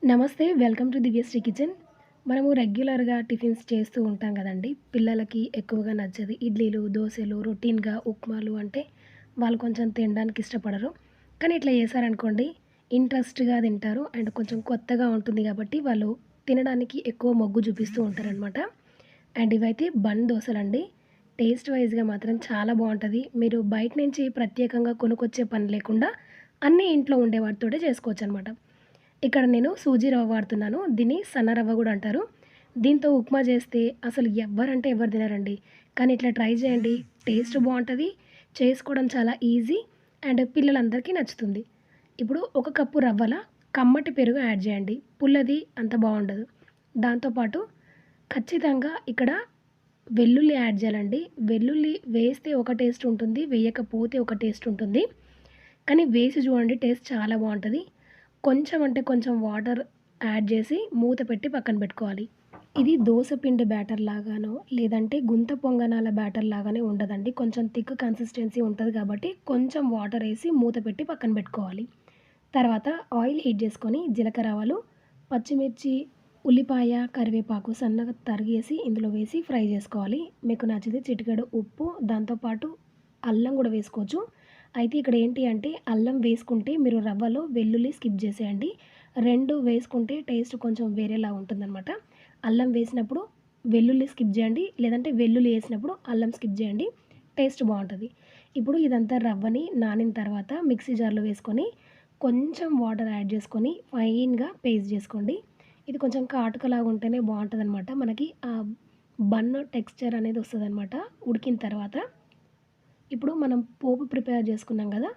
నమస్తే. Welcome to Divyashri kitchen. మనము రెగ్యులర్‌గా టిఫిన్స్ చేస్తూ ఉంటాం గదండీ! పిల్లలకి ఎక్కువగా నచ్చేది ఇడ్లీలు, దోసలు, రొటీన్‌గా ఉప్మాలు అంటే వాళ్ళు కొంచెం తినడానికి ఇష్టపడరు. కానీ ఇట్లా చేశారనుకోండి ఇంట్రెస్ట్‌గా తింటారు. అండ్ కొంచెం కొత్తగా ఉంటుంది గాబట్టి వాళ్ళు తినడానికి ఎక్కువ మొగ్గు చూపిస్తూ ఉంటారనమాట. అండ్ ఇవైతే బన్ దోసలండి. టేస్ట్ వైస్‌గా మాత్రం చాలా బావుంటది. మీరు బయట నుంచి ప్రత్యేకంగా కొనుక్కొచ్చే పని లేకుండా అన్నీ ఇంట్లో ఉండే వాటితోటే చేసుకోవచ్చనమాట. ఇక్కడ నేను సూజీ రవ్వ వాడుతున్నాను. దీన్ని సన్న రవ్వ గూడా అంటారు. దీంతో ఉప్మా చేస్తే అసలు ఎవ్వరంటే ఎవ్వరు తినరండి. కానీ ఇట్లా ట్రై చేయండి. టేస్ట్ బావుంటది. చేసుకోవడం చాలా ఈజీ అండ్ పిల్లలందరికీ నచ్చుతుంది. ఇప్పుడు ఒక కప్పు రవ్వల కమ్మటి పెరుగు యాడ్ చేయండి. పుల్లది అంత బావుండదు. దాంతో పాటు ఖచ్చితంగా ఇక్కడ వెల్లుల్లి యాడ్ చేయాలండి. వెల్లుల్లి వేస్తే ఒక టేస్ట్ ఉంటుంది. వేయకపోతే ఒక టేస్ట్ ఉంటుంది. కానీ వేసి చూడండి టేస్ట్ చాలా బావుంటది. కొంచెం అంటే కొంచెం వాటర్ యాడ్ చేసి మూత పెట్టి పక్కన పెట్టుకోవాలి. ఇది దోస పిండి బ్యాటర్ లాగానో, లేదంటే గుంత పొంగనాల బ్యాటర్ లాగానే ఉండదండి. కొంచెం థిక్ కన్సిస్టెన్సీ ఉంటది కాబట్టి కొంచెం వాటర్ ఏసి మూత పెట్టి పక్కన పెట్టుకోవాలి. తర్వాత ఆయిల్ హీట్ చేసుకొని జీలకర్ర ఆవాలు, పచ్చిమిర్చి, ఉల్లిపాయ, కరివేపాకు సన్నగా తరిగేసి ఇందులో వేసి ఫ్రై చేసుకోవాలి. మీకు నచ్చితే చిటికెడు ఉప్పు, దాంతో పాటు అల్లం గూడా వేసుకోవచ్చు. అయితే ఇక్కడ ఏంటి అంటే అల్లం వేసుకుంటే మీరు రవ్వలో వెల్లుల్లి స్కిప్ చేసేయండి. 2 వేసుకుంటే టేస్ట్ కొంచెం వేరేలా ఉంటుందనమాట. అల్లం వేసినప్పుడు వెల్లుల్లి స్కిప్ చేయండి. లేదంటే వెల్లుల్లి ఏసినప్పుడు అల్లం స్కిప్ చేయండి. టేస్ట్ బావుంటది. ఇప్పుడు ఇదంతా రవ్వని నానిన తర్వాత మిక్సీ జార్‌లో వేసుకొని కొంచెం వాటర్ యాడ్ చేసుకొని ఫైన్‌గా పేస్ట్ చేసుకోండి. ఇది కొంచెం కాటుకలాగా ఉంటేనే బావుంటదనమాట. మనకి బన్ టెక్స్చర్ అనేది వస్తదనమాట ఉడికిన తర్వాత. ఇప్పుడు మనం పోపు ప్రిపేర్ చేసుకున్నాం గదా!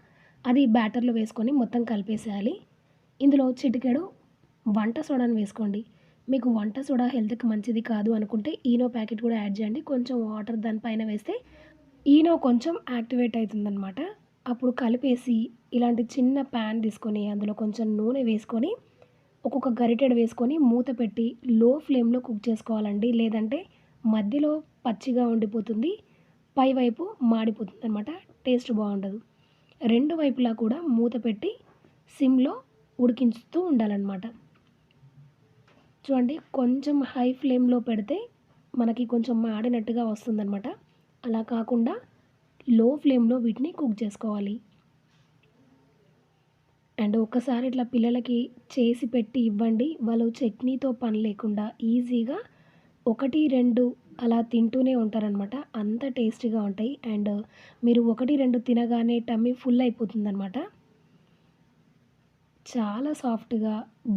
అది బ్యాటర్‌లో వేసుకొని మొత్తం కలిపేసేయాలి. ఇందులో చిటికెడు వంట సోడాను వేసుకోండి. మీకు వంట సోడా హెల్త్‌కి మంచిది కాదు అనుకుంటే ఈనో ప్యాకెట్ కూడా యాడ్ చేయండి. కొంచెం వాటర్ దాని పైన వేస్తే ఈనో కొంచెం యాక్టివేట్ అయితుందనమాట. అప్పుడు కలిపేసి ఇలాంటి చిన్న ప్యాన్ తీసుకొని అందులో కొంచెం నూనె వేసుకొని ఒక్కొక్క గరిటెడు వేసుకొని మూత పెట్టి లో ఫ్లేమ్‌లో కుక్ చేసుకోవాలండి. లేదంటే మధ్యలో పచ్చిగా ఉండిపోతుంది. పైవైపు మాడిపోతుందనమాట. టేస్ట్ బావుండదు. 2 వైపులా కూడా మూత పెట్టి సిమ్‌లో ఉడికించుతూ ఉండాలనమాట. చూడండి కొంచెం హై ఫ్లేమ్‌లో పెడితే మనకి కొంచెం మాడినట్టుగా వస్తుందనమాట. అలా కాకుండా లో ఫ్లేమ్‌లో వీటిని కుక్ చేసుకోవాలి. అండ్ ఒక్కసారి ఇట్లా పిల్లలకి చేసి పెట్టి ఇవ్వండి. వాళ్ళు చట్నీతో పని లేకుండా ఈజీగా 1, 2 అలా తింటూనే ఉంటారనమాట. అంత టేస్టీగా ఉంటాయి. అండ్ మీరు 1, 2 తినగానే టమ్మీ ఫుల్ అయిపోతుందనమాట. చాలా సాఫ్ట్‌గా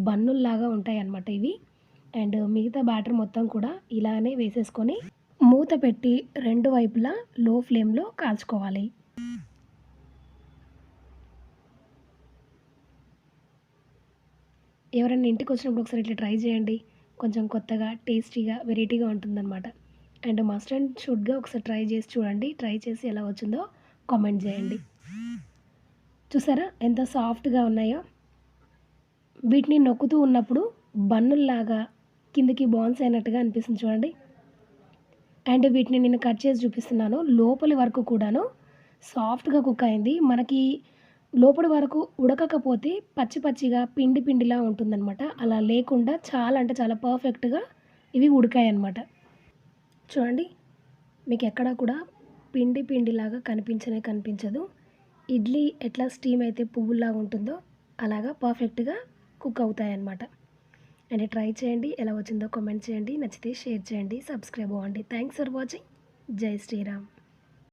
బన్నుల్లాగా ఉంటాయన్నమాట ఇవి. అండ్ మిగతా బ్యాటర్ మొత్తం కూడా ఇలానే వేసేసుకొని మూత పెట్టి 2 వైపులా లో ఫ్లేమ్‌లో కాల్చుకోవాలి. ఎవరైనా ఇంటికొచ్చినప్పుడు ఒకసారి ఇట్లా ట్రై చేయండి. కొంచెం కొత్తగా, టేస్టీగా, వెరైటీగా ఉంటుందనమాట. అండ్ మస్ట్ అండ్ షుడ్‌గా ఒకసారి ట్రై చేసి చూడండి. ట్రై చేసి ఎలా వచ్చిందో కామెంట్ చేయండి. చూసారా ఎంత సాఫ్ట్‌గా ఉన్నాయో? వీటిని నొక్కుతూ ఉన్నప్పుడు బన్నుల్లాగా కిందకి బౌన్స్ అయినట్టుగా అనిపిస్తుంది చూడండి. అండ్ వీటిని నేను కట్ చేసి చూపిస్తున్నాను. లోపలి వరకు కూడాను సాఫ్ట్‌గా కుక్ అయింది. మనకి లోపటి వరకు ఉడకకపోతే పచ్చి పచ్చిగా, పిండి పిండిలా ఉంటుందనమాట. అలా లేకుండా చాలా అంటే చాలా పర్ఫెక్ట్‌గా ఇవి ఉడికాయన్నమాట. చూడండి మీకెక్కడా కూడా పిండి పిండిలాగా కనిపించనే కనిపించదు. ఇడ్లీ ఎట్లా స్టీమ్ అయితే పువ్వుల్లాగా ఉంటుందో అలాగా పర్ఫెక్ట్‌గా కుక్ అవుతాయన్నమాట. అండ్ ట్రై చేయండి. ఎలా వచ్చిందో కామెంట్ చేయండి. నచ్చితే షేర్ చేయండి. సబ్స్క్రైబ్ అవ్వండి. Thanks for watching. జై శ్రీరామ్.